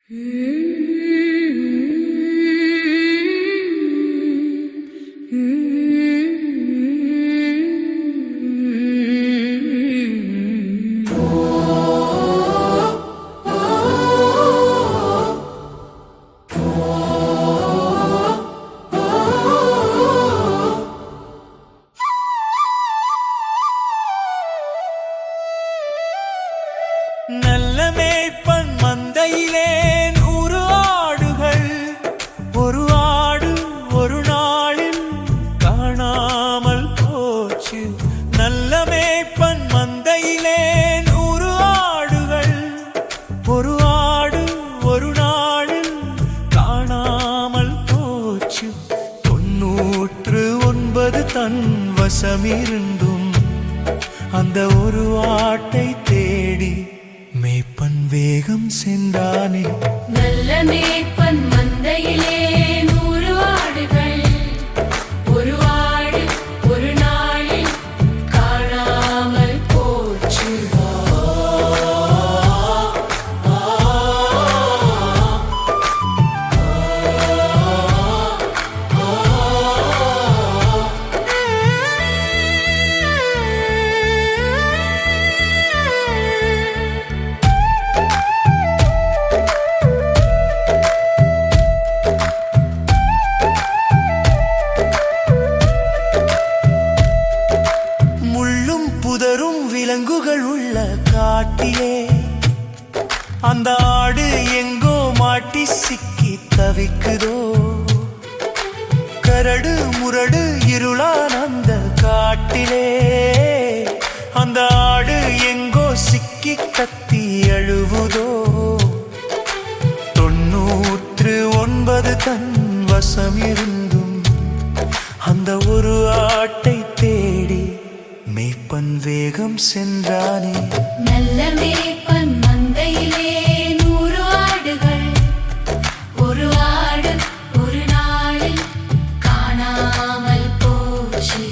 நல்ல மேய்ப்பன் மந்தையிலே 100 ஆடுகள், ஒரு ஆடு ஒரு நாளில் காணாமல் போச்சு. நல்ல மேய்ப்பன் மந்தையிலே 100 ஆடுகள், ஒரு ஆடு ஒரு நாளில் காணாமல் போச்சு. 99 தன் வசமிருந்தும் அந்த ஒரு ஆட்டை தேடி மேய்ப்பன் வேகம் சென்றானே. நல்ல மேய்ப்பன் மந்தையிலே 100 ஆடுகள், ஒரு ஆடு ஒரு நாளில் காணாமல் போச்சு. புதரும் விலங்குகள் உள்ள காட்டிலே அந்த ஆடு எங்கோ மாட்டி சிக்கி தவிக்குதோ. கரடு முரடு இருளான அந்த காட்டிலே அந்த ஆடு எங்கோ சிக்கி கத்தி அழுவுதோ. 99 தன் வசம் இருந்தும் அந்த ஒரு ஆட்டை தேடி மேய்ப்பன் வேகம் சென்றானே. நல்ல மேய்ப்பன் மந்தையிலே 100 ஆடுகள், ஒரு ஆடு ஒரு நாளில் காணாமல் போச்சு.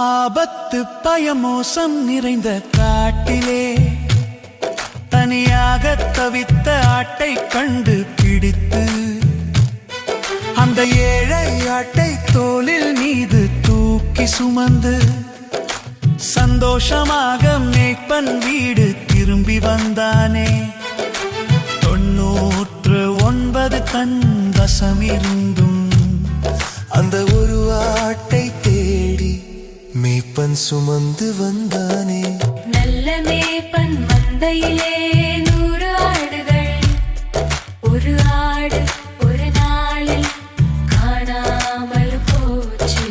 ஆபத்து பயமோசம் நிறைந்த காட்டிலே தனியாக தவித்த ஆட்டை கண்டு பிடித்து அந்த ஏழை ஆட்டை தோளில் மீது தூக்கி சுமந்து சந்தோஷமாக மேய்ப்பன் வீடு திரும்பி வந்தானே. 99 தன் வசம் இருந்தும் அந்த ஒரு ஆட்டை தேடி மேய்ப்பன் சுமந்து வந்தானே. நல்ல மேய்ப்பன் மந்தையிலே 100 ஆடுகள், ஒரு ஆடு ஒரு நாளில் காணாமல் போச்சு.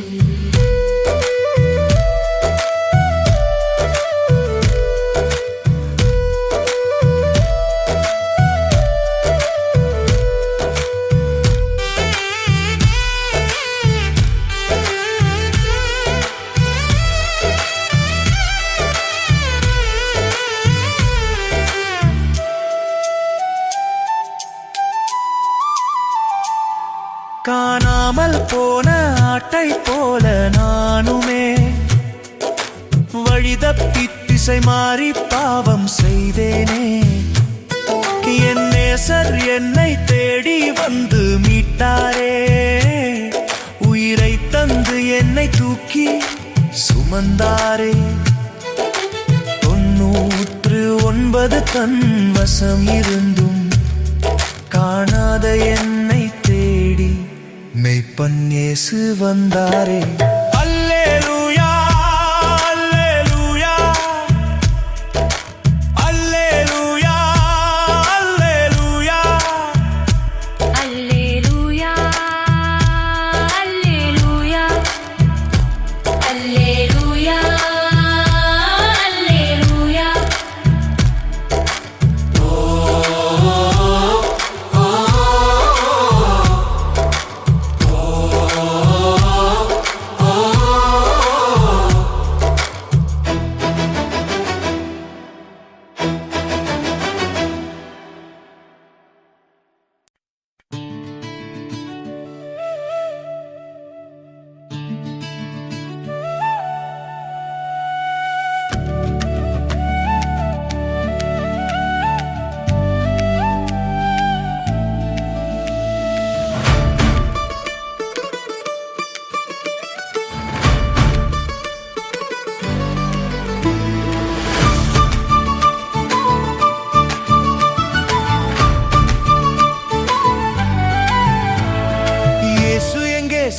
காணாமல் போன ஆட்டை போல நானுமே வழிதப்பி திசை மாறி பாவம் செய்தேனே. என் நேசர் என்னை தேடி வந்து மீட்டாரே. உயிரை தந்து என்னை தூக்கி சுமந்தாரே. 99 தன் வசம் இருந்தும் காணாத என்னை தேடி மேய்ப்பன் இயேசு வந்தாரே. அல்லேலூயா அல்லேலூயா அல்லேலூயா அல்லேலூயா அல்லேலூயா அல்லேலூயா அல்லேலூயா அல்லேலூயா.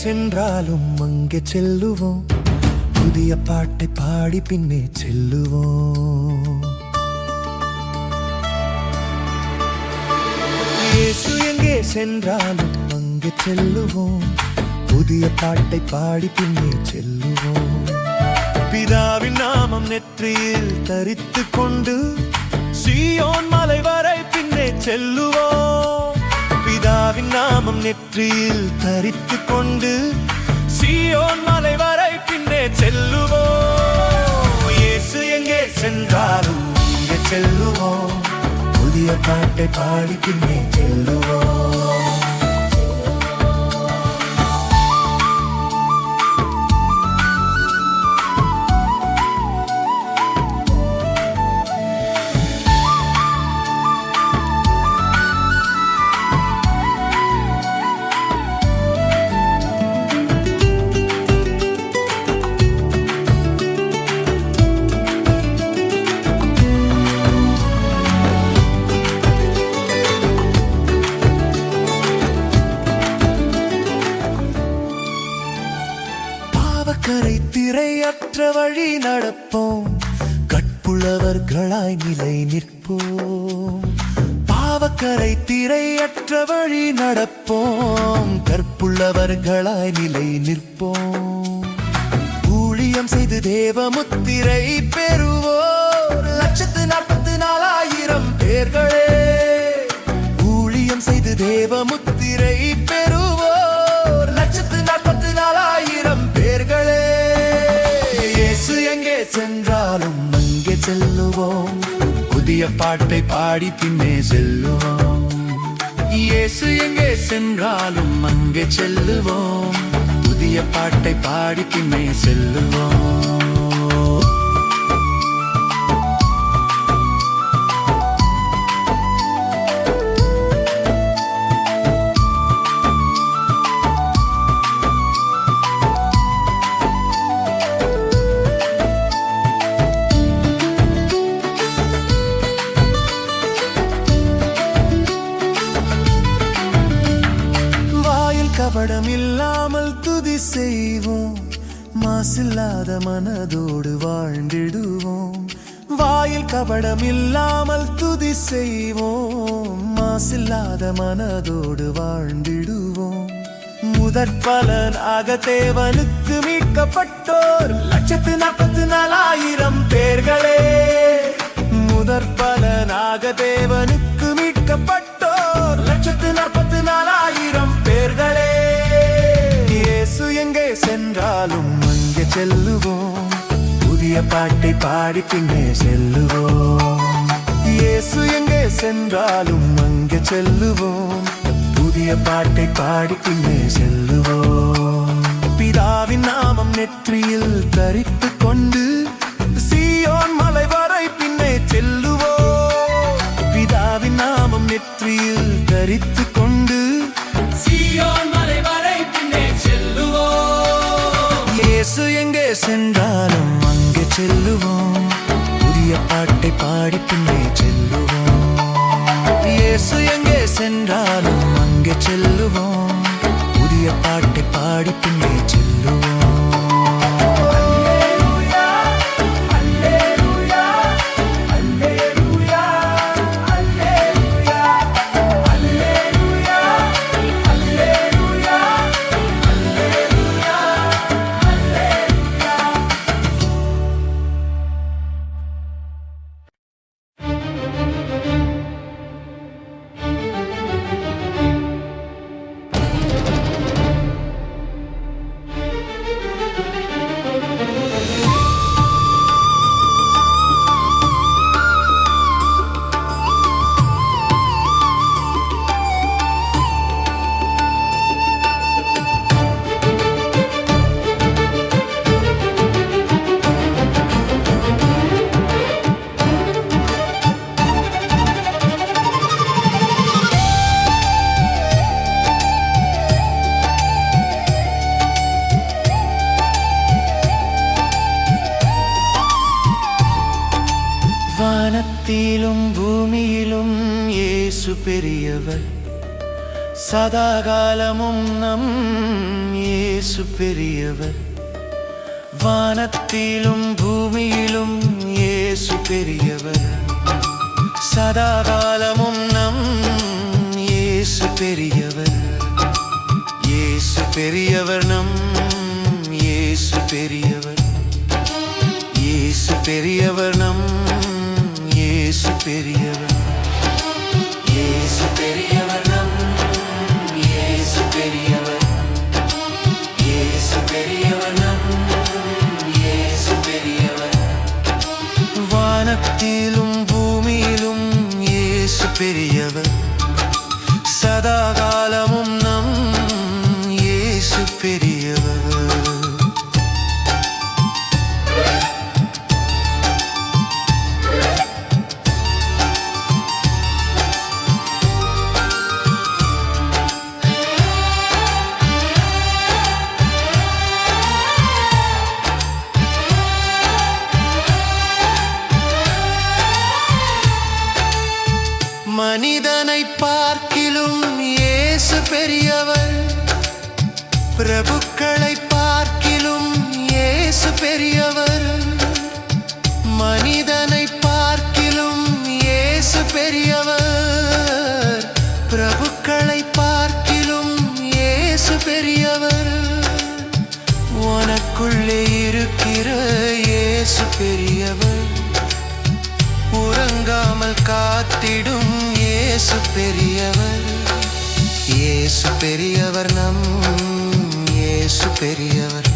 சென்றாலும் அங்கே செல்லுவோம், புதிய பாட்டை பாடி பின்னே செல்லுவோம். இயேசு எங்கே சென்றாலும் அங்கே செல்லுவோம், புதிய பாட்டை பாடி பின்னே செல்லுவோம். பிதாவின் நாமம் நெற்றியில் தரித்து கொண்டு சீயோன் மலை வரை பின்னே செல்லுவோம். பிதாவின் நாமம் நெற்றியில் தரித்து கொண்டு சீயோன் மலை வரை பின்னே செல்லுவோம். இயேசு எங்கே சென்றாலும் இங்கே செல்லுவோம், புதிய பாட்டை பாடி பின்னே செல்லுவோம். கரை திரையற்ற வழி நடப்போம், கற்புள்ளவர்களாய் நிலை நிற்போம். பாவக்கரை திரையற்ற வழி நடப்போம், கற்புள்ளவர்களாய் நிலை நிற்போம். ஊழியம் செய்து தேவ முத்திரை பெறுவோர் 1,44,000 பேர்களே. ஊழியம் செய்து தேவ முத்திரை பெறுவோர் 1,44,000 பேர்களே. இயேசு எங்கே சென்றாலும் அங்கே செல்லுவோம், புதிய பாட்டை பாடி பின்னே செல்லுவோம். இயேசு எங்கே சென்றாலும் அங்கே செல்லுவோம், புதிய பாட்டை பாடி பின்னே செல்லுவோம். கபடம் இல்லாமல் துதி செய்வோம், மாசில்லாத மனதோடு வாழ்ந்திடுவோம். வாயில் கபடம் இல்லாமல் துதி செய்வோம், மாசில்லாத மனதோடு வாழ்ந்திடுவோம். முதற் பலனாக தேவனுக்கு மீட்கப்பட்டோர் 1,44,000 பேர்களே. முதற் பலனாக தேவனுக்கு மீட்கப்பட்டோர் 1,44,000 பேர்களே. இயேசு எங்கே சென்றாலும் அங்கே செல்லுவோம், புதிய பாட்டை பாடி பின்னே செல்லுவோம். இயேசு எங்கே சென்றாலும் அங்கே செல்லுவோம், புதிய பாட்டை பாடி பின்னே செல்லுவோம். பிதாவின் நாமம் நெற்றியில் தரித்து கொண்டு சீயோன் மலை வரை பின்னே செல்லுவோம். பிதாவின் நாமம் நெற்றியில் தரித்து கொண்டு சீயோன் மலை வரை பின்னே செல்லுவோம். இயேசு எங்கே சென்றாலும் அங்கே செல்லுவோம், புதிய பாட்டை பாடி பின்னே செல்லுவோம். இயேசு எங்கே சென்றாலும் அங்கே செல்லுவோம், புதிய பாட்டை பாடி பின்னே செல்லுவோம். வானத்திலும் பூமியிலும் இயேசு பெரியவர், சதாகாலமும் நம் இயேசு பெரியவர். வானத்திலும் பூமியிலும் இயேசு பெரியவர். சதாகாலமும் நம் இயேசு பெரியவர். இயேசு பெரியவர், நம் இயேசு பெரியவர். இயேசு பெரியவர், நம் இயேசு பெரியவர். இயேசு பெரியவர், நம் இயேசு பெரியவர். இயேசு பெரியவர், நம் இயேசு பெரியவர். வானத்திலும் பூமியிலும் இயேசு பெரியவர். சதாகாலமும் நம் இயேசு பெரியவர். மனிதனை பார்க்கிலும் இயேசு பெரியவர். பிரபுக்களை பார்க்கிலும் இயேசு பெரியவர். மனிதனை பார்க்கிலும் இயேசு பெரியவர். பிரபுக்களை பார்க்கிலும் இயேசு பெரியவர். உனக்குள்ளே இருக்கிற இயேசு பெரியவர். உறங்காமல் காத்திடும் இயேசு பெரியவர். இயேசு பெரியவர், நம் இயேசு பெரியவர்.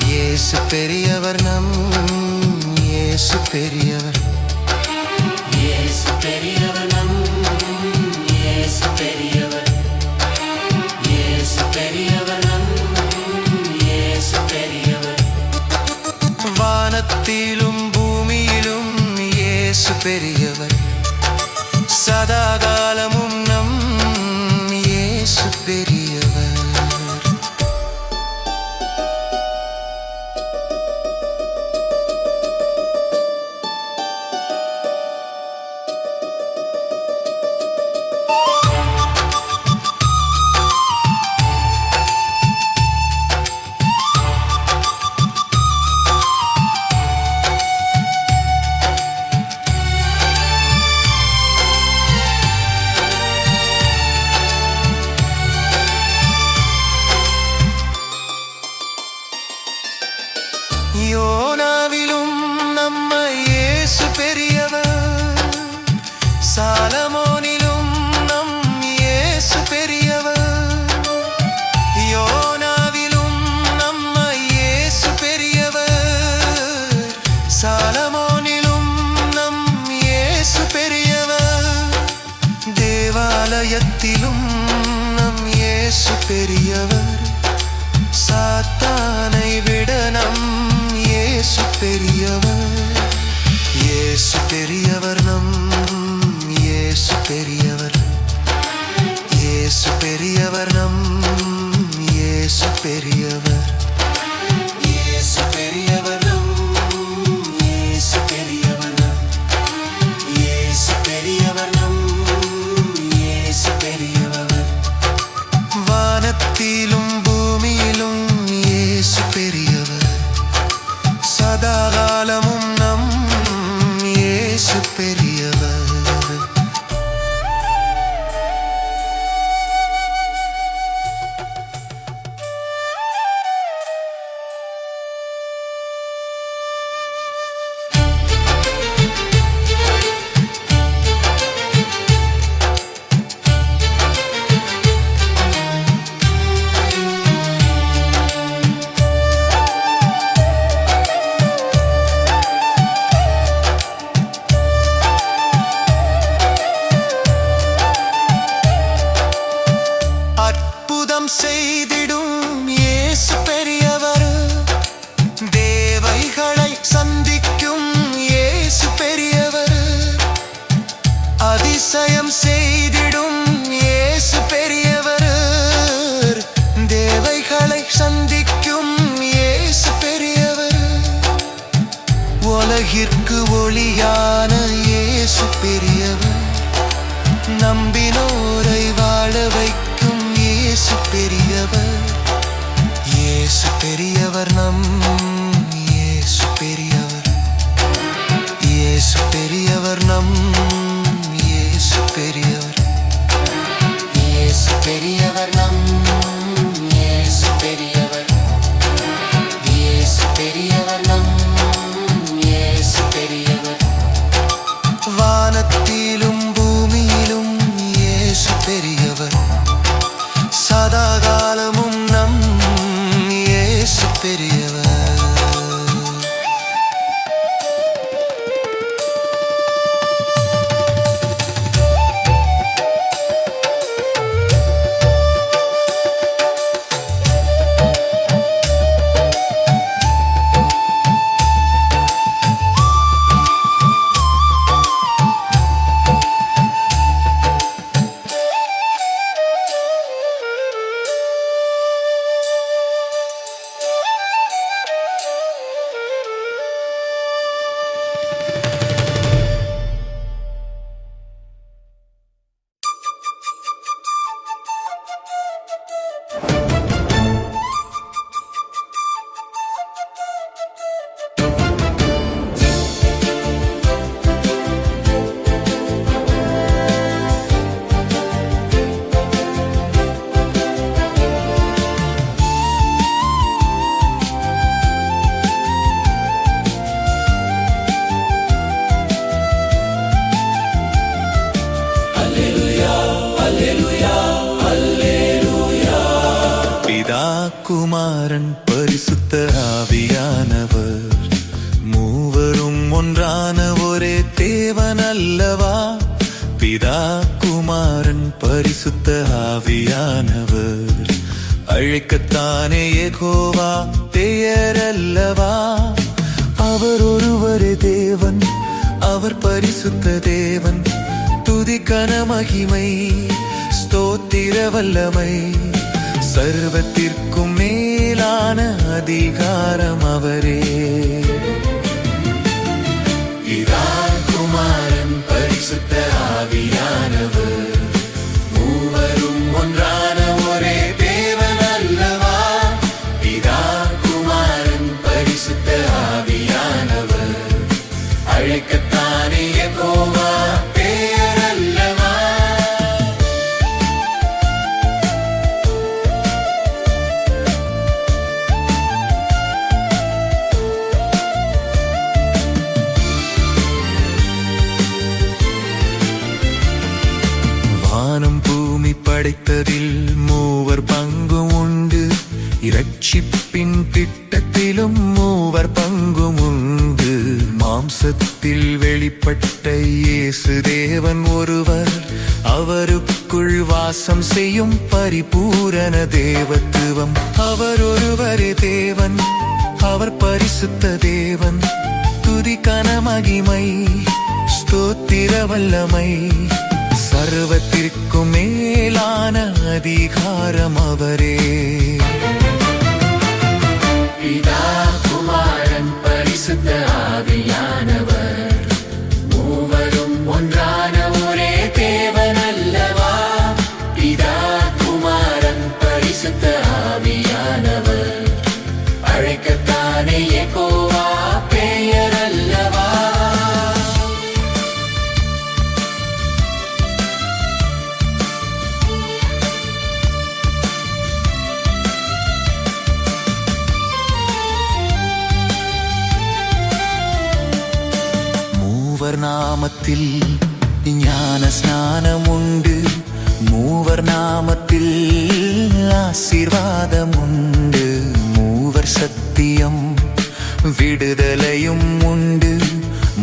இயேசு பெரியவர், நம் இயேசு பெரியவர். இயேசு பெரியவர், நம் இயேசு பெரியவர். இயேசு பெரியவர், நம் இயேசு பெரியவர். வானத்திலும் பூமியிலும் இயேசு பெரியவர். சதாகாலமும் நம் இயேசு பெரியவர். யோனாவிலும் நம்ம இயேசு பெரியவர். சாலமோனிலும் நம் இயேசு பெரியவர். யோனாவிலும் நம்ம இயேசு பெரியவர். சாலமோனிலும் நம் இயேசு பெரியவர். தேவாலயத்திலும் நம் இயேசு பெரியவர். சாத்தானை விட நம் இயேசு பெரியவர். இயேசு பெரியவர், நம் இயேசு பெரியவர். இயேசு பெரியவர், நம் இயேசு பெரியவர். இயேசு பெரியவர், நம் இயேசு பெரியவர். இயேசு பெரியவர், நம் இயேசு பெரியவர். வானத்திலும் பூமியிலும் இயேசு பெரியவர். சதாகாலமும் நம் இயேசு பெரியவர். செய்திடும் இயேசு பெரியவர். தேவைகளை சந்திக்கும் இயேசு பெரியவர். அதிசயம் செய்திடும் இயேசு பெரியவர். தேவைகளை சந்திக்கும் இயேசு பெரியவர். உலகிற்கு ஒளியான இயேசு பெரியவர். நம்பினோரை வாழ வைக்கும் இயேசு பெரியவர். குமாரன் பரிசுத்த ஆவியானவர் மூவரும் ஒன்றான ஒரே தேவன் அல்லவா? பிதா குமாரன் பரிசுத்த ஆவியானவர் அழைக்கத்தானே யெகோவா பெயர் அல்லவா? அவர் ஒருவரே தேவன், அவர் பரிசுத்த தேவன். துதி கன மகிமை ஸ்தோத்திர வல்லமை சர்வத்திற்கும் மேலான அதிகாரம் அவரே. பிதா குமாரன் பரிசுத்த ஆவியானவர் மூவரும் ஒன்றான ஒரே தேவன் அல்லவா? பிதா குமாரன் பரிசுத்த ஆவியானவர் அழைக்கத்தானே யெகோவா பெயர் அல்லவா? வானம் பூமி படைத்ததில் மூவர் பங்கும் உண்டு, இரட்சிப்பின் திட்டத்திலும் மூவர் பங்கும் உண்டு. மாம்சத்தில் வெளிப்பட்ட இயேசு தேவன் ஒருவர், அவருக்குள் வாசம் செய்யும் பரிபூரண தேவத்துவம். அவர் ஒருவரே தேவன், அவர் பரிசுத்த தேவன். துதி கன மகிமை ஸ்தோத்திர வல்லமை சர்வத்திற்கும் மேலான அதிகாரம் அவரே. பிதா குமாரன் பரிசுத்த ஆவியானவர் மூவரும் ஒன்றான ஒரே தேவன் அல்லவா? பிதா குமாரன் பரிசுத்த ஆவியானவர் அழைக்கத்தானே யெகோவா பெயர் அல்லவா? மூவர் நாமத்தில் ஞான ஸ்நானம் உண்டு, மூவர் நாமத்தில் ஆசீர்வாதம் உண்டு. மூவர் சத்தியம் விடுதலையும் உண்டு,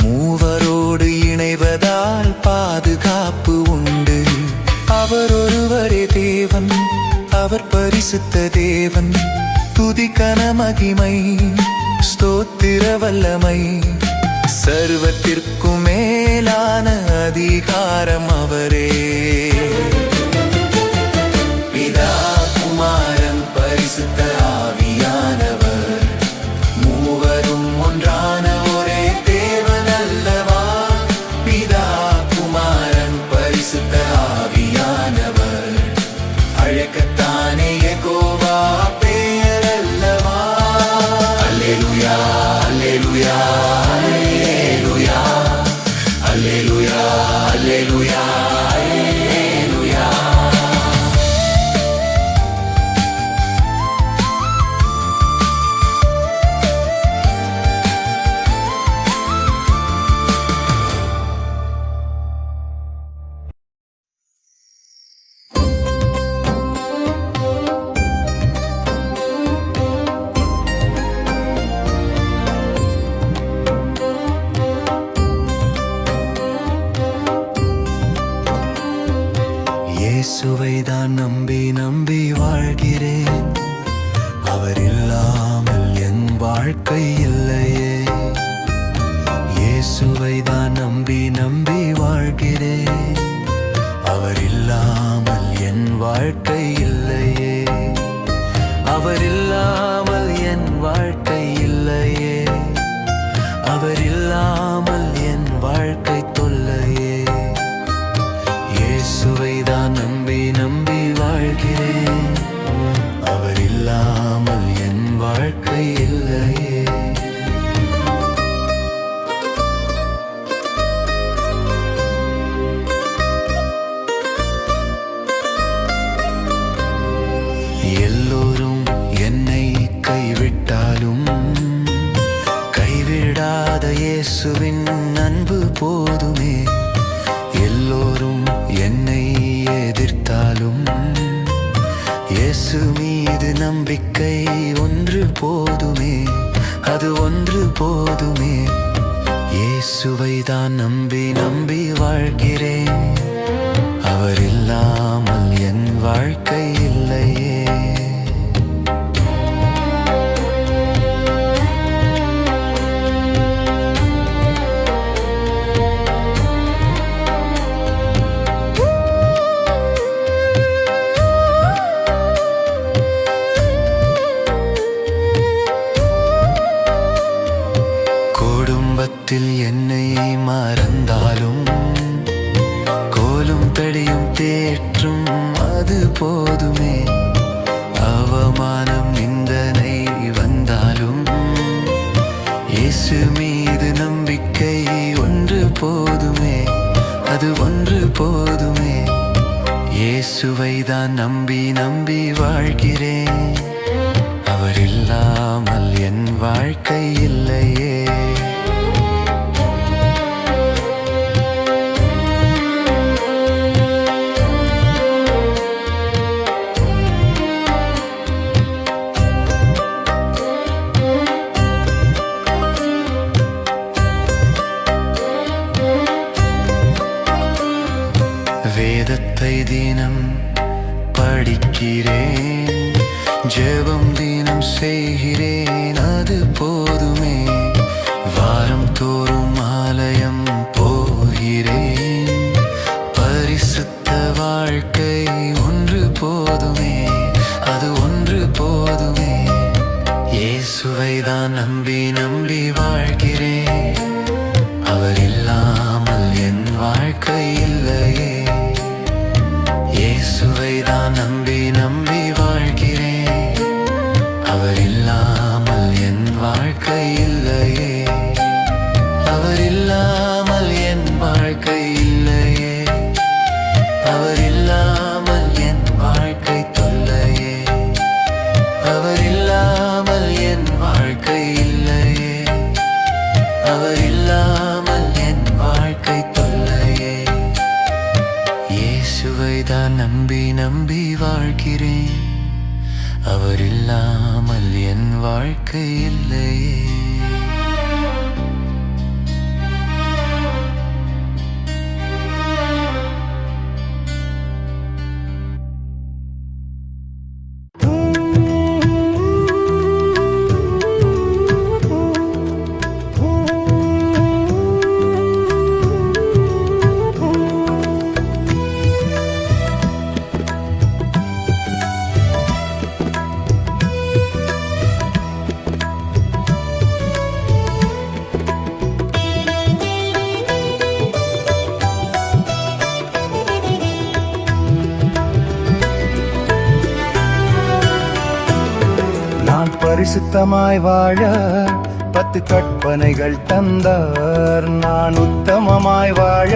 மூவரோடு இணைவதால் பாதுகாப்பு உண்டு. அவர் ஒருவரே தேவன், அவர் பரிசுத்த தேவன். துதி கன மகிமை ஸ்தோத்திர வல்லமை சர்வத்திற்கும் மேலான அதிகாரம் அவரே. பிதா குமாரன் பரிசுத்த ஆவியானவர் மூவரும் ஒன்றான ஒரே தேவன் அல்லவா? பிதா குமாரன் பரிசுத்த ஆவியானவர் அழைக்கத்தானே யெகோவா பெயர் அல்லவா? அல்லேலூயா அல்லேலூயா அல்லேலூயா அல்லேலூயா அல்லேலூயா அல்லேலூயா. இயேசுவைதான் நம்பி நம்பி வாழ்கிறேன், அவர் இல்லாமல் என் வாழ்க்கை இல்லையே. இயேசுவைதான் நம்பி நம்பி வாழ்கிறேன், அவர் இல்லாமல் என் வாழ்க்கை இல்லையே. அவர் இல்லாமல் என் வாழ்க்கை இல்லையே. அவர் இல்லாமல் என் வாழ்க்கை தொல்லையே. இயேசுவைதான் நம்பி நம்பி வாழ்கிறேன், அவர் இல்லாமல் என் வாழ்க்கை இல்லையே. எல்லோரும் என்னை கைவிட்டாலும் கைவிடாத இயேசுவின் அன்பு போதுமே. எல்லோரும் என்னை எதிர்த்தாலும் இயேசு மீது நம்பிக்கை ஒன்று போதுமே, அது ஒன்று போதுமே. இயேசுவை தான் நம்பி நம்பி வாழ்கிறேன், அவர் இல்லாமல் என் வாழ்க்கை இல்லையே. குடும்பத்தில் என்னை மறந்தாலும் கோலும் தடியும் தேற்றும் அது போதுமே. அவமானம் நிந்தனை வந்தாலும் இயேசு மீது நம்பிக்கை ஒன்று போதுமே, அது ஒன்று போதுமே. இயேசுவை தான் நம்பி நம்பி வாழ்கிறேன், அவர் இல்லாமல் என் வாழ்க்கை இல்லையே. வேதத்தை தினம் படிக்கிறேன், ஜெபம் தினம் செய்கிறேன், அது போதுமே. வாரம் தோறும் ஆலயம் போகிறேன், பரிசுத்த வாழ்க்கை ஒன்று போதுமே, அது ஒன்று போதுமே. இயேசுவை தான் நம்பி நம்பி வாழ்கிறேன், அவர் இல்லாமல் என் வாழ்க்கை இல்லையே. இயேசுவை தான் நம்பி நம்பி வாழ்கிறேன், அவர் இல்லாமல் என் வாழ்க்கை இல்லையே. அவர் இல்லாமல் என் வாழ்க்கை இல்லையே, அவர் இல்லாமல் என் வாழ்க்கை தொல்லையே. அவர் இல்லாமல் என் வாழ்க்கை இல்லையே, அவர் இல்லாமல் என் வாழ்க்கை தொல்லையே. இயேசுவை தான் நம்பி நம்பி வாழ்கிறேன், அவர் இல்லாமல் என் வாழ்க்கை இல்லையே. பரிசுத்தமாய் வாழ 10 கற்பனைகள் தந்தார், நான் உத்தமமாய் வாழ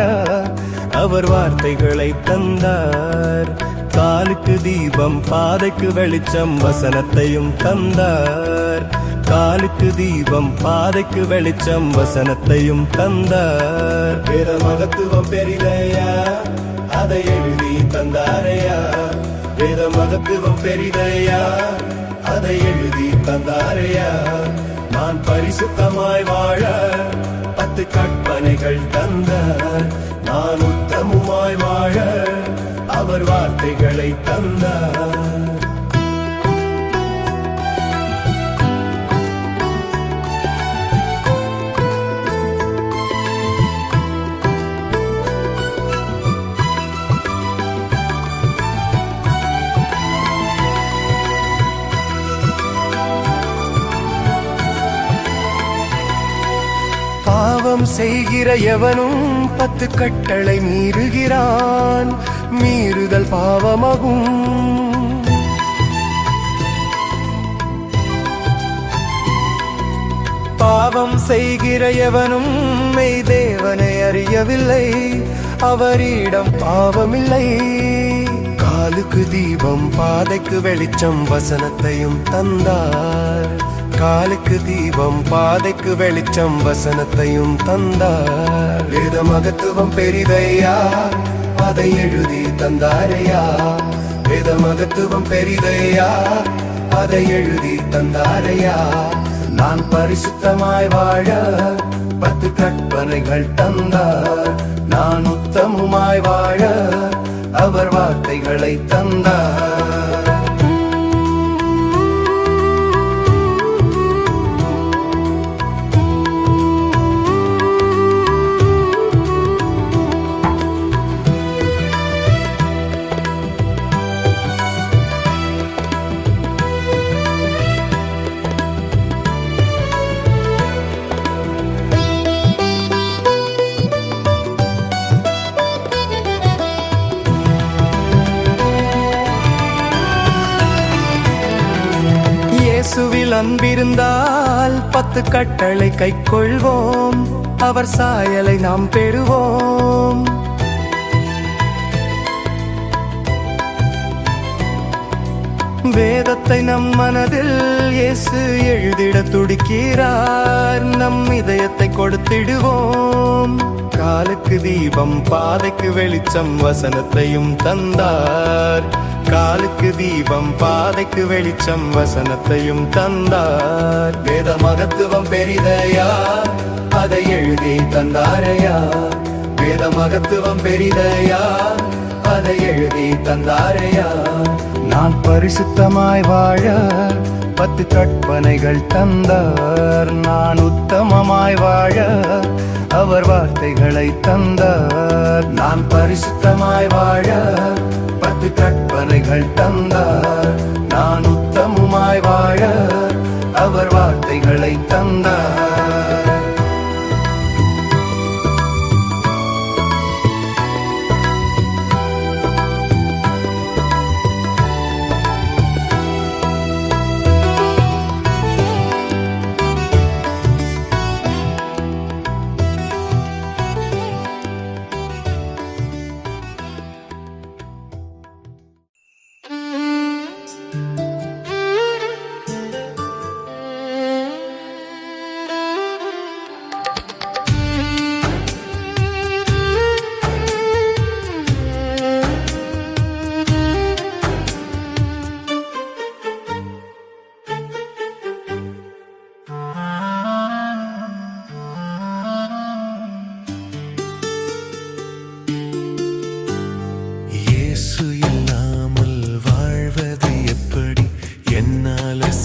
அவர் வார்த்தைகளை தந்தார். காலுக்கு தீபம் பாதைக்கு வெளிச்சம் வசனத்தையும் தந்தார், காலுக்கு தீபம் பாதைக்கு வெளிச்சம் வசனத்தையும் தந்தார். வேத மகத்துவம் பெரிதையா, அதை எழுதி தந்தாரையா. வேத மகத்துவம் பெரிதையா, அதை எழுதி தந்தாரையா. நான் பரிசுத்தமாய் வாழ 10 கற்பனைகள் தந்தார், நான் உத்தமமாய் வாழ அவர் வார்த்தைகளை தந்தார். பாவம் செய்கிற எவனும் 10 கட்டளை மீறுகிறான், மீறுதல் பாவமாகும். பாவம் செய்கிற எவனும் மெய் தேவனை அறியவில்லை, அவரிடம் பாவமில்லை. காலுக்கு தீபம் பாதைக்கு வெளிச்சம் வசனத்தையும் தந்தார், காலுக்கு தீபம் பாதைக்கு வெளிச்சம் வசனத்தையும் தந்தார். வேத மகத்துவம் பெரிதையா, அதை எழுதி தந்தாரையா. வேத மகத்துவம் பெரிதையா, அதை எழுதி தந்தாரையா. நான் பரிசுத்தமாய் வாழ 10 கற்பனைகள் தந்தார். நான் உத்தமமாய் வாழ அவர் வார்த்தைகளை தந்தார். இயேசுவில் அன்பிருந்தால் 10 கட்டளை கைக்கொள்வோம். அவர் சாயலை நாம் பெறுவோம். வேதத்தை நம் மனதில் இயேசு எழுதிட துடிக்கிறார். நம் இதயத்தை கொடுத்திடுவோம். காலுக்கு தீபம் பாதைக்கு வெளிச்சம் வசனத்தையும் தந்தார். காலுக்கு தீபம் பாதைக்கு வெளிச்சம் வசனத்தையும் தந்தார். வேத மகத்துவம் பெரிதையா, அதை எழுதி தந்தாரையா. வேத மகத்துவம் பெரிதையா, அதை எழுதி தந்தாரையா. நான் பரிசுத்தமாய் வாழ 10 கற்பனைகள் தந்தார். நான் உத்தமமாய் வாழ அவர் வார்த்தைகளை தந்தார். நான் பரிசுத்தமாய் வாழ 10 கற்பனைகள் தந்தார். நான் உத்தமமாய் வாழ அவர் வார்த்தைகளை தந்தார்.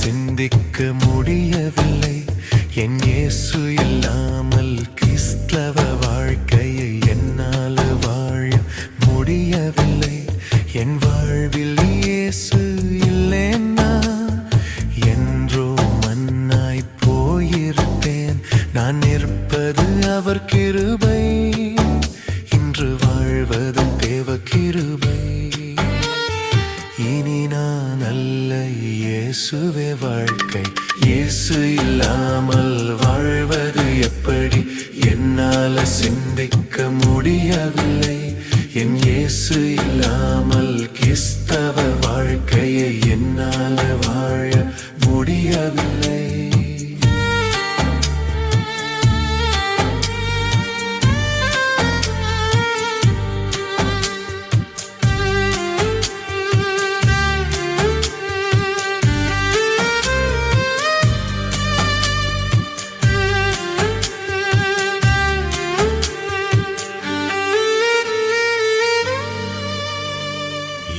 சிந்திக்க முடியவில்லை. என் இயேசு இல்லாமல் கிறிஸ்தவ வாழ்க்கையை என்னால் வாழ முடியவில்லை. என் வாழ்வில் இயேசு இல்லைன்னா என்றோ மண்ணாய் போயிருப்பேன். நான் நிற்பது அவர் கிருபை, இன்று வாழ்வதும் தேவ கிருபை. இனி நான் அல்ல, இயேசுவே வாழ்க்கை. இயேசு இல்லாமல் வாழ்வது எப்படி என்னால் சிந்திக்க முடியவில்லை. என் இயேசு இல்லாமல் கிறிஸ்தவ வாழ்க்கையை என்னால் வாழ முடியவில்லை.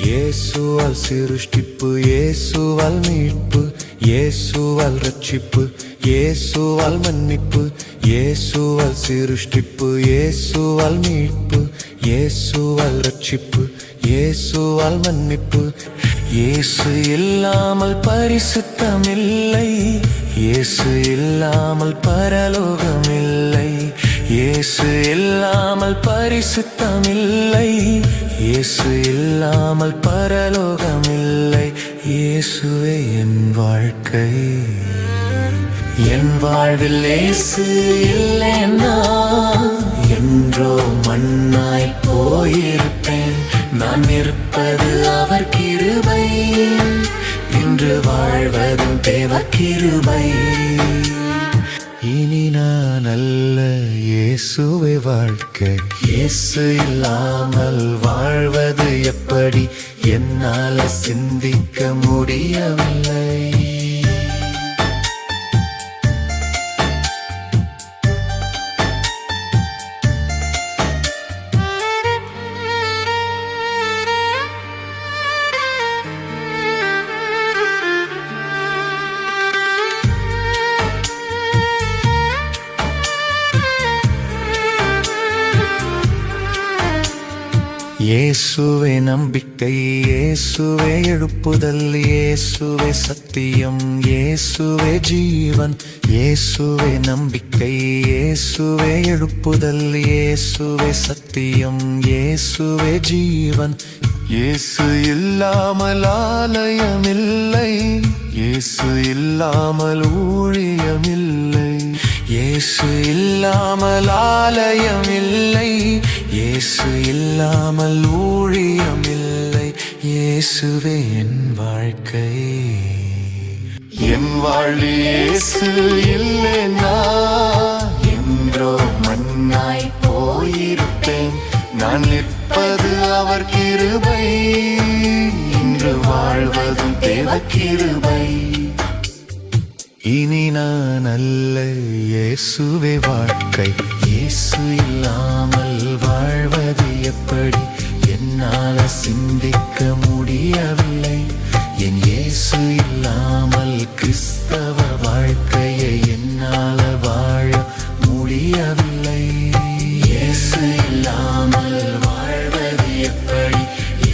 இயேசுவால் சிருஷ்டிப்பு, இயேசுவால் மீட்பு, இயேசுவால் ரட்சிப்பு, இயேசுவால் மன்னிப்பு. இயேசுவால் சிருஷ்டிப்பு, இயேசுவால் மீட்பு, இயேசுவால் ரட்சிப்பு, இயேசுவால் மன்னிப்பு. இயேசு இல்லாமல் பரிசுத்தம் இல்லை. இயேசு இல்லாமல் பரலோகம் இல்லை. இயேசு இல்லாமல் பரிசுத்தம் இல்லை. இயேசு இல்லாமல் பரலோகம் இல்லை. இயேசுவே என் வாழ்க்கை. என் வாழ்வில் இயேசு இல்லைன்னா என்றோ மண்ணாய் போயிருப்பேன். நான் இருப்பது அவர் கிருபை, இன்று வாழ்வதும் தேவ கிருபை. இனி நான் அல்ல, இயேசு இயேசுவே வாழ்க்கை. இயேசு இல்லாமல் வாழ்வது எப்படி, என்னால் சிந்திக்க முடியவில்லை. இயேசுவே நம்பிக்கை, இயேசுவே எழுப்புதல், இயேசுவே சத்தியம், இயேசுவே ஜீவன். இயேசுவே நம்பிக்கை, இயேசுவே எழுப்புதல், இயேசுவே சத்தியம், இயேசுவே ஜீவன். இயேசு இல்லாமல் ஆலயமில்லை, இயேசு இல்லாமல் ஊழியமில்லை. இயேசு இல்லாமல் ஆலயமில்லை, இயேசு இல்லாமல் ஊழியமில்லை. இயேசுவே என் வாழ்க்கை. என் வாழ்வில் இயேசு இல்லைனா என்றோ மண்ணாய் போயிருப்பேன். நான் நிற்பது அவர் கிருபை, இன்று வாழ்வதும் தேவ கிருபை. இனி நான் அல்ல, இயேசுவே வாழ்க்கை. இயேசு இல்லாமல் வாழ்வது எப்படி, என்னால் சிந்திக்க முடியவில்லை. என் இயேசு இல்லாமல் கிறிஸ்தவ வாழ்க்கையை என்னால் வாழ முடியவில்லை. இயேசு இல்லாமல் வாழ்வது எப்படி,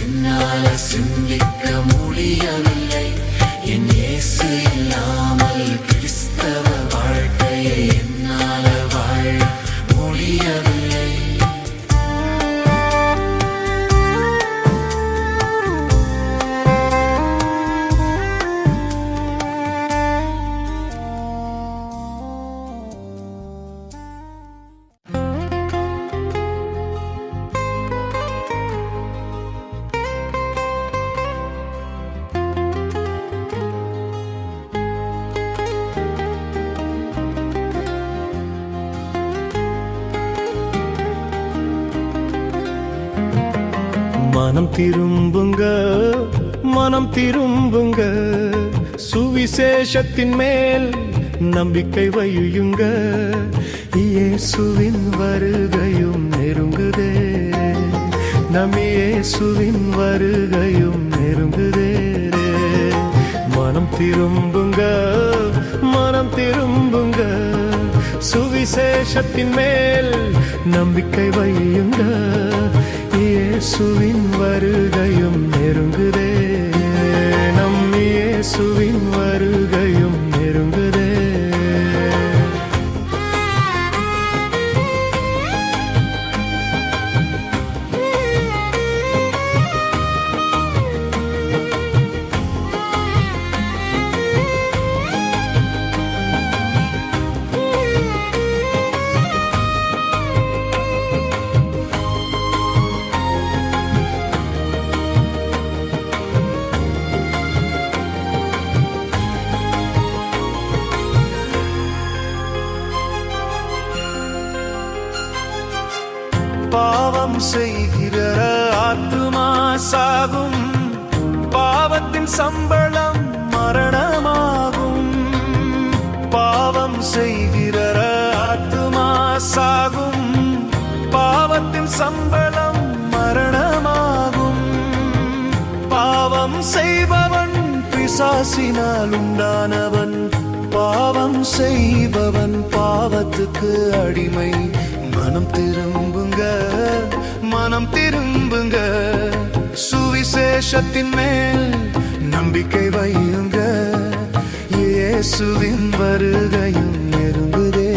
என்னால் சிந்திக்க முடியவில்லை. என் இயேசு இல்லாமல் கிறிஸ்தவ வாழ்க்கையை என்னால் வாழ முடியவில்லை. மனம் திரும்புங்க, மனம் திரும்புங்க, சுவிசேஷத்தின் மேல் நம்பிக்கை வையுங்க. இயேசுவின் வருகையும் நெருங்குதே, நம் இயேசுவின் வருகையும் நெருங்குதே. மனம் திரும்புங்க, மனம் திரும்புங்க, சுவிசேஷத்தின் மேல் நம்பிக்கை வையுங்க. இயேசுவின் வருகையும் நெருங்குதே, நம் இயேசுவின் வருகையும் நெருங்குதே. பாவம் செய்கிற ஆத்துமா சாகும், பாவத்தின் சம்பளம் மரணமாகும். பாவம் செய்கிற ஆத்துமா சாகும், பாவத்தின் சம்பளம் மரணமாகும். பாவம் செய்பவன் பிசாசினால் உண்டானவன், பாவம் செய்பவன் பாவத்துக்கு அடிமை. மனம் திரும்புங்க, மனம் திரும்புங்க, சுவிசேஷத்தின் மேல் நம்பிக்கை வையுங்க. இயேசுவின் வருகையும் நெருங்குதே,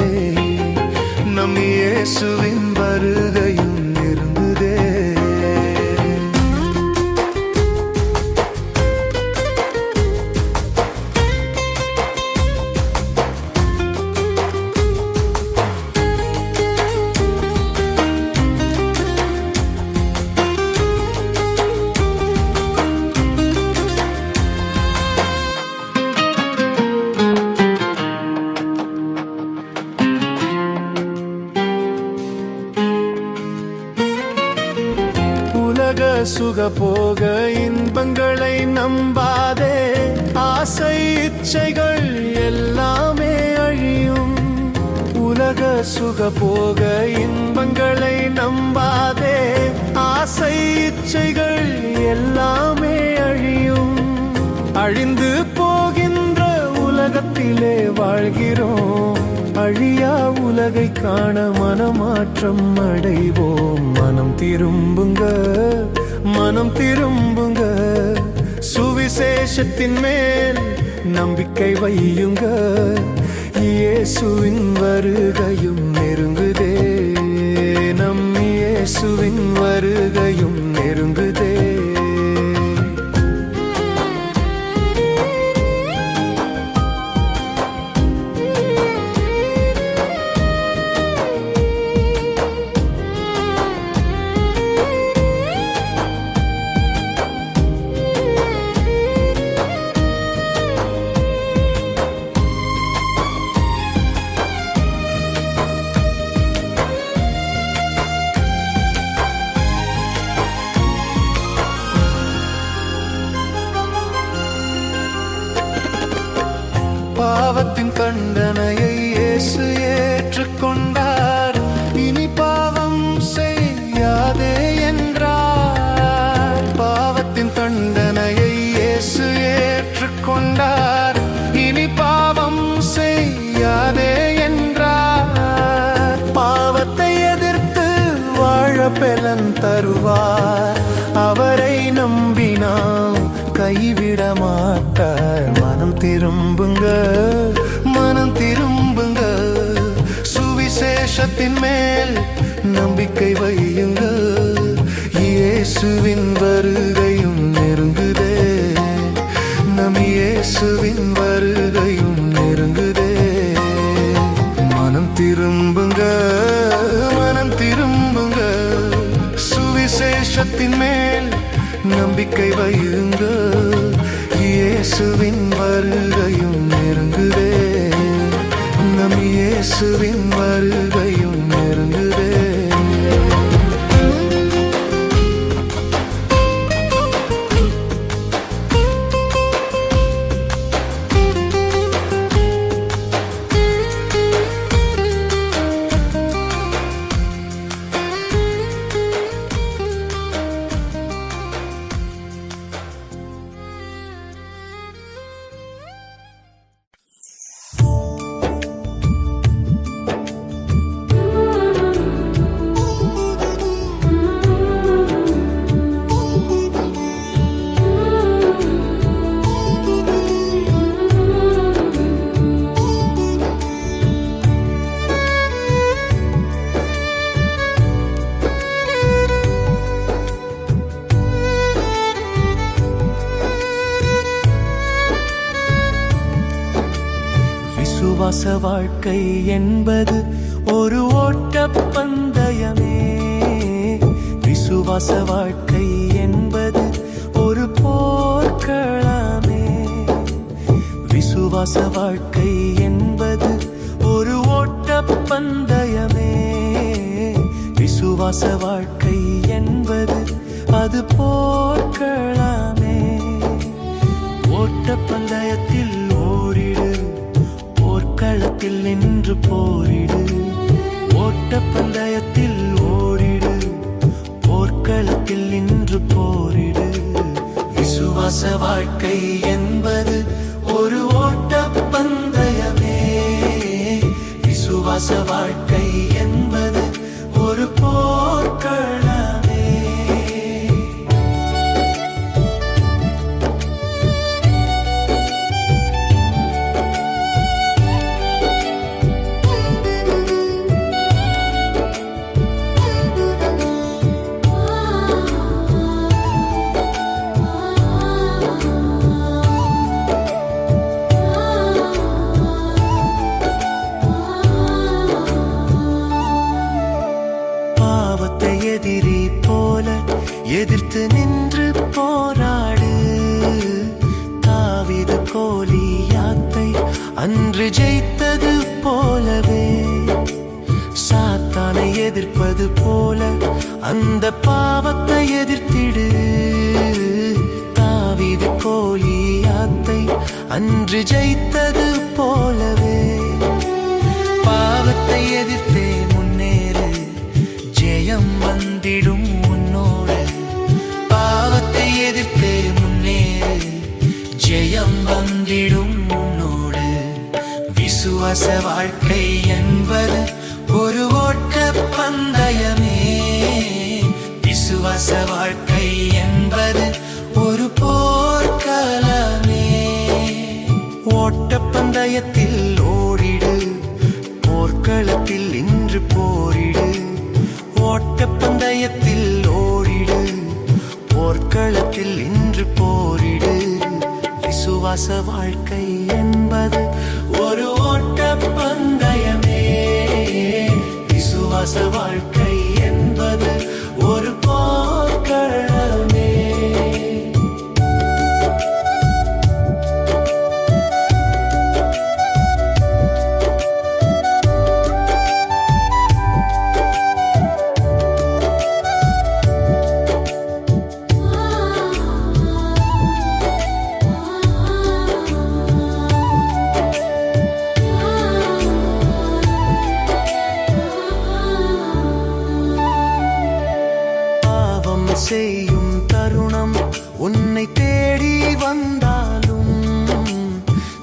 நம் இயேசுவின் வருகையும் நெருங்குதே. சுகபோக இன்பங்களை நம்பாதே. ஆசை இச்சைகள் எல்லாமே அழியும். உலக சுகபோக இன்பங்களை நம்பாதே. ஆசை இச்சைகள் எல்லாமே அழியும். அழிந்து போகின்ற உலகத்திலே வாழ்கிறோம். அழியா உலகை காண மனமாற்றம் அடைவோம். மனம் திரும்புங்க, மனம் திரும்புங்க. சுவிசேஷத்தின் மேல் நம்பிக்கை வையுங்க. இயேசுவின் வருகையும் நெருங்குதே. நம் இயேசுவின் வருகையும் நெருங்குதே. பாவத்தின் தண்டனையை இயேசு ஏற்றுக்கொண்டார். இனி பாவம் செய்யாதே என்றார். பாவத்தின் தண்டனையை இயேசு ஏற்றுக்கொண்டார். இனி பாவம் செய்யாதே என்றார். பாவத்தை எதிர்த்து வாழ பலன் தருவார். அவரை நம்பினால் கைவிட மாட்டார். மனம் திரும்புங்க, மனம் திரும்புங்க. சுவிசேஷத்தின் மேல் நம்பிக்கை வையுங்க. இயேசுவின் வருகையும் நெருங்குதே. நம் இயேசுவின் வருகையும் நெருங்குதே. மனம் திரும்புங்க, மனம் திரும்புங்க. சுவிசேஷத்தின் மேல் நம்பிக்கை வையுங்க. இயேசுவின் வருகையும் நெருங்குதே. நம் இயேசுவின் வருகையும் நெருங்குதே. விசுவாச வாழ்க்கை என்பது ஒரு ஓட்டப்பந்தயமே. விசுவாச வாழ்க்கை என்பது ஒரு போர்க்களமே. விசுவாச வாழ்க்கை என்பது ஒரு ஓட்டப்பந்தயமே. விசுவாச வாழ்க்கை என்பது அது போர்க்களமே. ஓட்டப்பந்தயத்தில் ஓடிடு, போர்க்களத்தில் நின்று போரிடு. ஓட்டப்பந்தயத்தில் ஓடிடு, போர்க்களத்தில் நின்று போரிடு. விசுவாச வாழ்க்கை என்பது ஒரு ஓட்டப்பந்தயமே. விசுவாச வாழ்க்கை என்பது ஒரு போர்க்களமே. எதிரி போல எதிர்த்து நின்று போராடு. தாவீது கோலியாத்தை அன்று ஜெயித்தது போலவே, சாத்தானை எதிர்ப்பது போல அந்த பாவத்தை எதிர்த்திடு. தாவீது கோலியாத்தை அன்று ஜெயித்தது போலவே பாவத்தை எதிர்த்தே முன்னேறு, ஜெயம் வந்திடும் உன்னோடு. பாவத்தை எதிர்த்தே முன்னேறு, ஜெயம் வந்திடும் உன்னோடு. விசுவாச வாழ்க்கை என்பது ஒரு ஓட்ட பந்தயமே. விசுவாச வாழ்க்கை என்பது ஒரு போர்க்களமே. ஓட்டப்பந்தயத்தில் ஓடிடு, போர்க்களத்தில் இன்று போரிடு. ஓட்டப்பந்தயத்தில் ஓடிடு, போர்க்களத்தில் இன்று போரிடு. விசுவாச வாழ்க்கை என்பது ஒரு ஓட்டப்பந்தயமே. விசுவாச வாழ்க்கை என்பது ஒரு போர்க்களமே. செய்யும் தருணம் உன்னை தேடி வந்தாலும்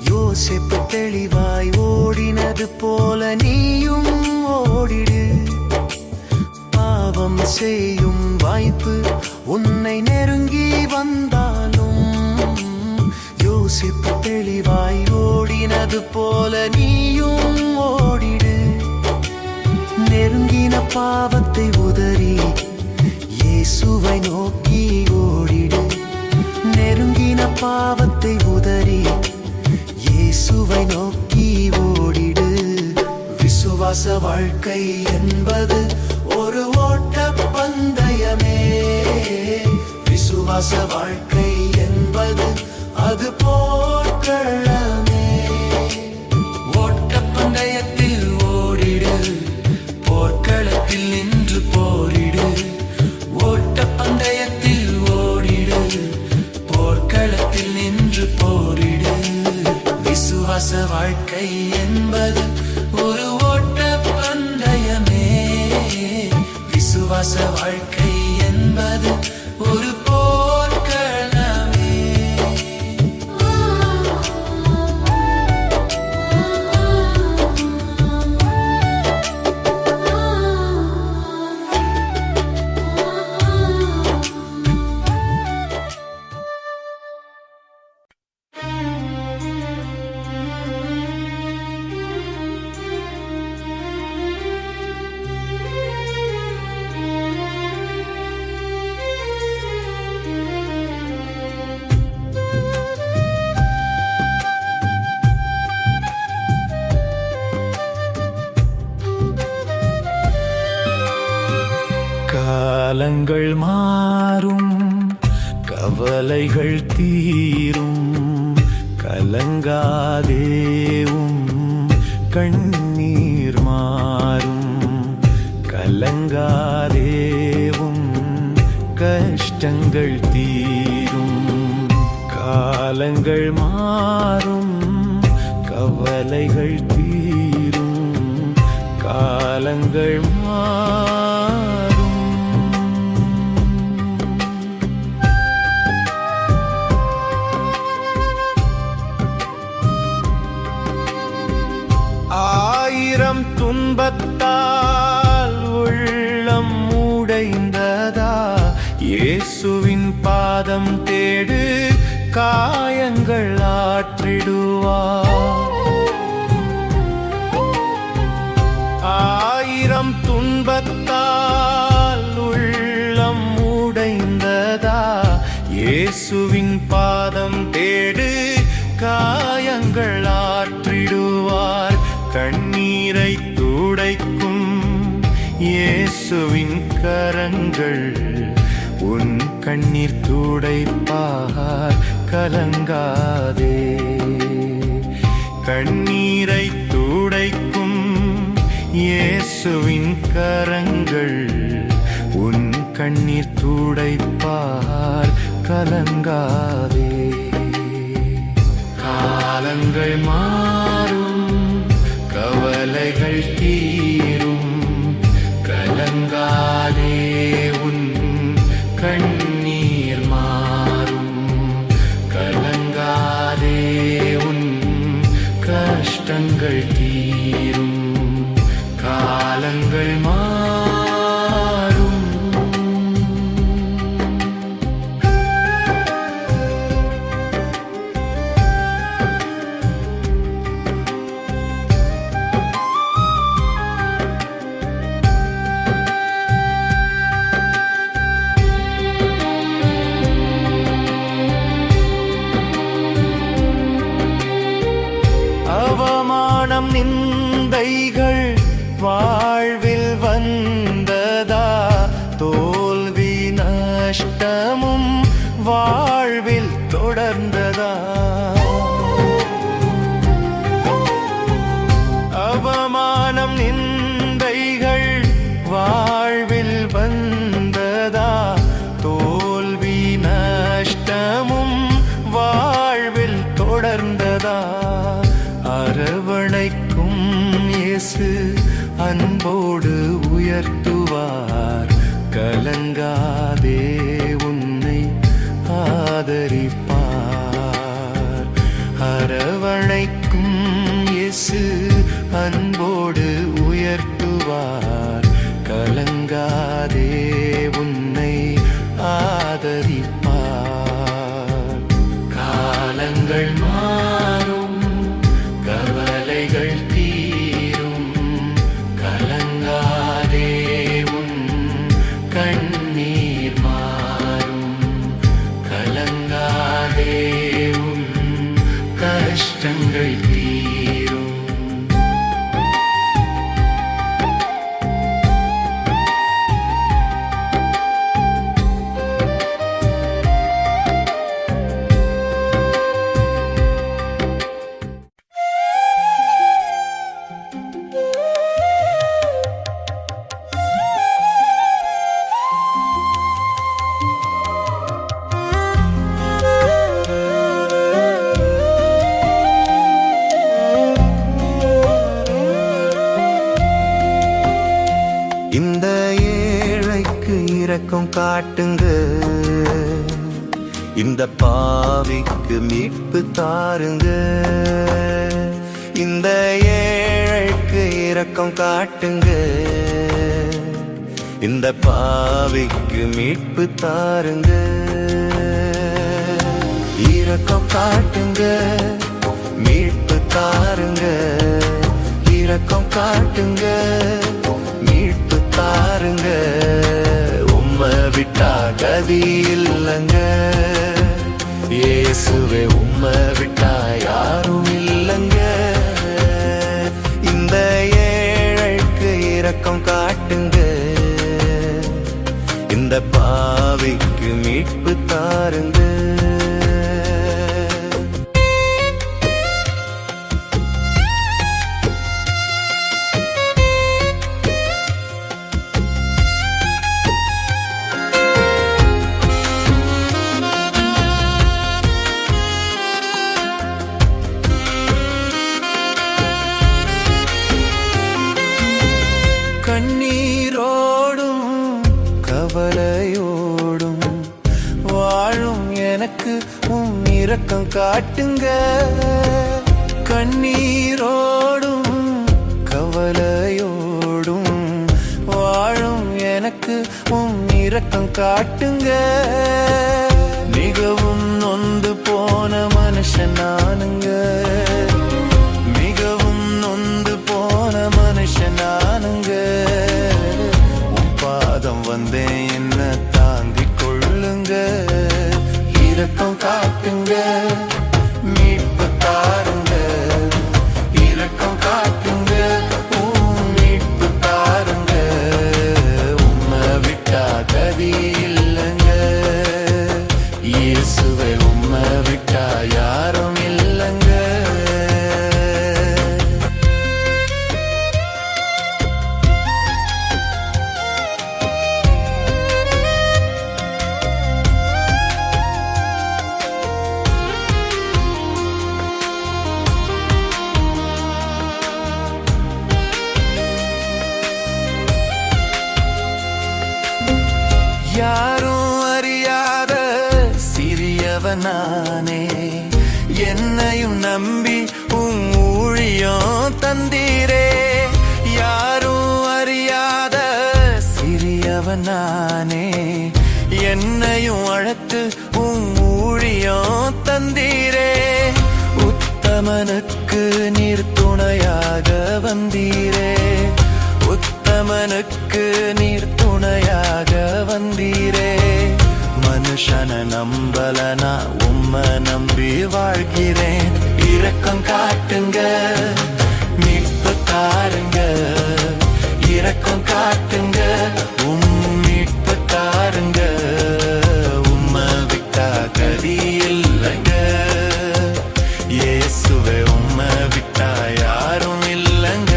யோசேப்பு தெளிவாய் ஓடினது போல நீயும் ஓடிடு. பாவம் செய்யும் வாய்ப்பு உன்னை நெருங்கி வந்தாலும் யோசேப்பு தெளிவாய் ஓடினது போல நீயும் ஓடிடு. நெருங்கின பாவத்தை உதறி இயேசுவை நோக்கி ஓடிடு. நெருங்கின பாவத்தை உதறி இயேசுவை நோக்கி ஓடிடு. விசுவாச வாழ்க்கை என்பது ஒரு ஓட்ட பந்தயமே. விசுவாச வாழ்க்கை என்பது அது போர்க்களமே. ஓட்ட பந்தயத்தில் ஓடிடு, போர்க்களத்தில் நின்று போரிடு. ஓட்ட பந்தயத்தில் ஓடிடு, போர்க்களத்தில் நின்று போரிடு. விசுவாச வாழ்க்கை என்பது ஒரு ஓட்ட பந்தயமே. விசுவாச வாழ்க்கை என்பது ஒரு போர்க்களமே. காலங்கள் மாறும், கவலைகள் தீரும், கலங்காதேவும் கண்ணீர் மாறும். கலங்காதேவும் கஷ்டங்கள் தீரும். காலங்கள் மாறும், கவலைகள் தீரும், காலங்கள் மாறும். ஆயிரம் துன்பத்தால் உள்ளம் உடைந்ததா, இயேசுவின் பாதம் தேடு, காயங்கள் ஆற்றிடுவார். ஆயிரம் துன்பத்தால் உள்ளம் உடைந்ததா, இயேசுவின் பாதம் தேடு, காயங்கள் ஆற்றிடுவார். கண்ணீரை துடைக்கும் இயேசுவின் கரங்கள் உன் கண்ணீர் துடைப்பார், கலங்காதே. கண்ணீரை துடைக்கும் இயேசுவின் கரங்கள் உன் கண்ணீர் துடைப்பார், கலங்காதே. காலங்கள் மாறும், கவலைகள் தீரும், கலங்காதே உன் கண்ணீர் மாறும், கலங்காதே உன் கஷ்டங்கள் தீரும், காலங்கள் மாறும். அவமானம் நிந்தைகள் வாழ்வில் வந்ததா, தோல்வி நஷ்டமும் வாழ்வில் தொடர்ந்ததா. அவமானம் நிந்தைகள் வாழ்வில் வந்ததா, தோல்வி நஷ்டமும் வாழ்வில் தொடர்ந்ததா. அரவணைக்கும் இயேசு அன்போடு உயர்த்துவார், கலங்காதே உன்னை ஆதரிப்பார். அரவணைக்கும் இயேசு அன்போடு உயர்த்துவார், கலங்காதே உன்னை ஆதரிப்பார். காலங்கள் மாறும், கவலைகள் தீரும், கலங்காதே உன் கண்ணீர் மாறும், கலங்காதே உன் கஷ்டங்கள் தீரும். இந்த ஏழைக்கு இரக்கம் காட்டுங்க, இந்த பாவிக்கு மீட்பு தாருங்க. இந்த ஏழைக்கு இரக்கம் காட்டுங்க, இந்த பாவிக்கு மீட்பு தாருங்க. இரக்கம் காட்டுங்க, மீட்பு தாருங்க. இரக்கம் காட்டுங்க, மீட்பு தாருங்க. உம்மை விட்டா கதி இல்லைங்க, இயேசுவே உம்மை விட்டா யாரும் இல்லைங்க. இந்த ஏழைக்கு இரக்கம் காட்டுங்க, இந்த பாவிக்கு மீட்பு தாருங்க. கண்ணீரோடும் கவலையோடும் வாழும் எனக்கு உம் இரக்கம் காட்டுங்க. கண்ணீரோடும் கவலையோடும் வாழும் எனக்கு உம் இரக்கம் காட்டுங்க. மிகவும் நொந்து போன மனுஷன் நானுங்க, மிகவும் நொந்து போன மனுஷன் நானுங்க. உன் பாதம் வந்தேன், என்ன தாங்கிக் கொள்ளுங்க. இரக்கம் காட்டுங்க, மீட்பு தாருங்க. இரக்கம் காட்டுங்க, மீட்பு தாருங்க. உம்மை விட்டா கதி இல்லைங்க. நானே. என்னையும் நம்பி ஊழியம் தந்தீரே. யாரும் அறியாத சிறியவன் நானே. என்னையும் அழைத்து ஊழியம் தந்தீரே. உத்தமனுக்கு நீர் துணையாக வந்தீரே. உத்தமனுக்கு நீர் துணையாக வந்தீரே. மனுஷன நம்பலனா உம்மை நம்பி வாழ்கிறேன். இரக்கம் காட்டுங்க, மீட்பு தாருங்க. இரக்கம் காட்டுங்க, மீட்பு தாருங்க. உம்மை விட்டா கதி இல்லைங்க. இயேசுவே உம்மை விட்டா யாரும் இல்லைங்க.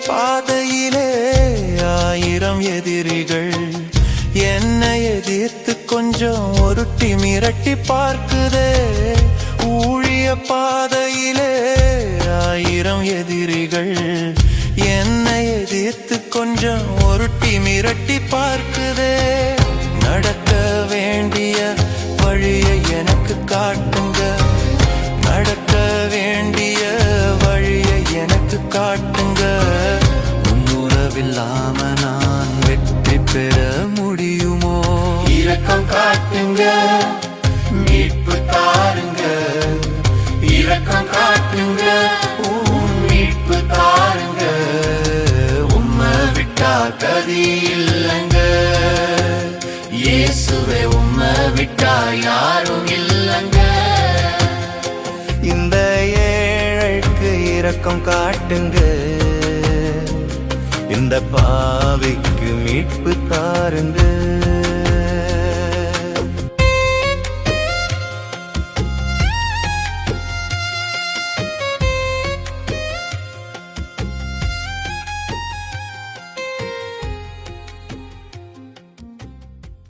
பாதையிலே 1000 எதிரிகள் என்னை எதிர்த்து கொஞ்சம் ஒருட்டி மிரட்டி பார்க்குதே. ஊழிய பாதையிலே 1000 எதிரிகள் என்னை எதிர்த்து கொஞ்சம் ஒருட்டி மிரட்டி பார்க்குதே. நடக்க வேண்டிய வழியை எனக்கு காட்டுங்க. நடக்க வேண்டிய வழியை எனக்கு காட்டுங்க. உன்னுறவில்லாம நான் வெற்றி பெற முடியுமோ? இரக்கம் காட்டுங்க, மீட்பு தாருங்க. இரக்கம் காட்டுங்க, மீட்பு தாருங்க. உம்மை விட்டா கதி இல்லைங்க. இயேசுவே உம்மை விட்டா யாரும் இல்லைங்க. இந்த ஏழைக்கு இரக்கம் காட்டுங்க. இந்த பாவிக்கு மீட்பு தாருங்க.